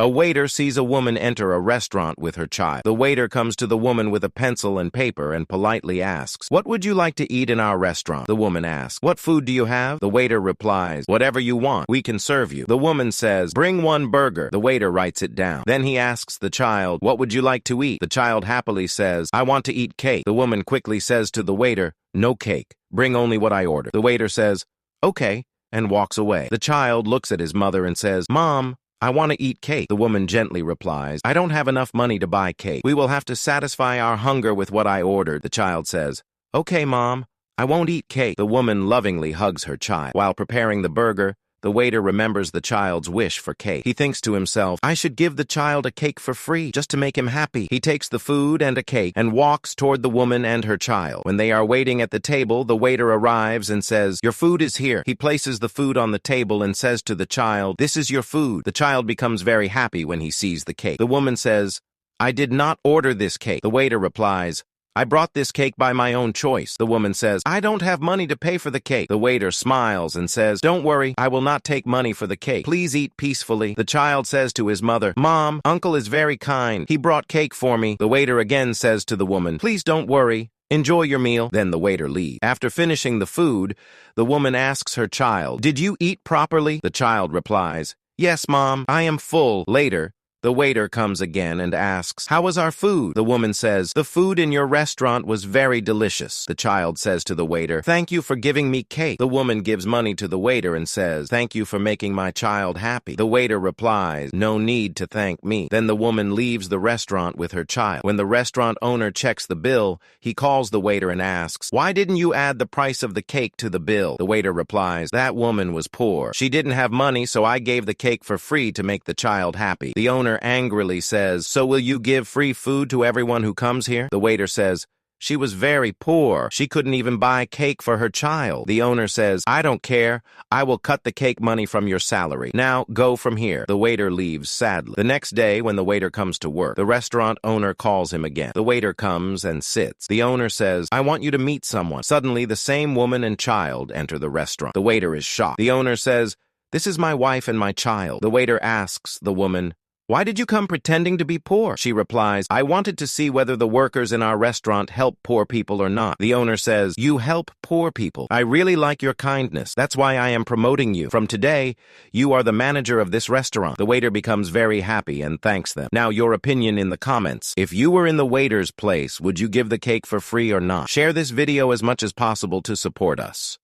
A waiter sees a woman enter a restaurant with her child. The waiter comes to the woman with a pencil and paper and politely asks, "What would you like to eat in our restaurant?" The woman asks, "What food do you have?" The waiter replies, "Whatever you want, we can serve you." The woman says, "Bring one burger." The waiter writes it down. Then he asks the child, "What would you like to eat?" The child happily says, "I want to eat cake." The woman quickly says to the waiter, "No cake. Bring only what I ordered." The waiter says, "Okay," and walks away. The child looks at his mother and says, "Mom, I want to eat cake." The woman gently replies, "I don't have enough money to buy cake. We will have to satisfy our hunger with what I ordered." The child says, "Okay, Mom, I won't eat cake." The woman lovingly hugs her child. While preparing the burger, the waiter remembers the child's wish for cake. He thinks to himself, "I should give the child a cake for free, just to make him happy." He takes the food and a cake and walks toward the woman and her child. When they are waiting at the table, the waiter arrives and says, "Your food is here." He places the food on the table and says to the child, "This is your food." The child becomes very happy when he sees the cake. The woman says, "I did not order this cake." The waiter replies, "I brought this cake by my own choice." The woman says, "I don't have money to pay for the cake." The waiter smiles and says, "Don't worry, I will not take money for the cake. Please eat peacefully." The child says to his mother, "Mom, Uncle is very kind. He brought cake for me." The waiter again says to the woman, "Please don't worry. Enjoy your meal." Then the waiter leaves. After finishing the food, the woman asks her child, "Did you eat properly?" The child replies, "Yes, Mom, I am full." Later, the waiter comes again and asks, "How was our food?" The woman says, "The food in your restaurant was very delicious." The child says to the waiter, "Thank you for giving me cake." The woman gives money to the waiter and says, "Thank you for making my child happy." The waiter replies, "No need to thank me." Then the woman leaves the restaurant with her child. When the restaurant owner checks the bill, he calls the waiter and asks, "Why didn't you add the price of the cake to the bill?" The waiter replies, "That woman was poor. She didn't have money, so I gave the cake for free to make the child happy." The owner angrily says, "So will you give free food to everyone who comes here?" The waiter says, "She was very poor. She couldn't even buy cake for her child." The owner says, "I don't care. I will cut the cake money from your salary. Now go from here." The waiter leaves sadly. The next day, when the waiter comes to work, the restaurant owner calls him again. The waiter comes and sits. The owner says, "I want you to meet someone." Suddenly, the same woman and child enter the restaurant. The waiter is shocked. The owner says, "This is my wife and my child." The waiter asks the woman, "Why did you come pretending to be poor?" She replies, "I wanted to see whether the workers in our restaurant help poor people or not." The owner says, "You help poor people. I really like your kindness. That's why I am promoting you. From today, you are the manager of this restaurant." The waiter becomes very happy and thanks them. Now, your opinion in the comments. If you were in the waiter's place, would you give the cake for free or not? Share this video as much as possible to support us.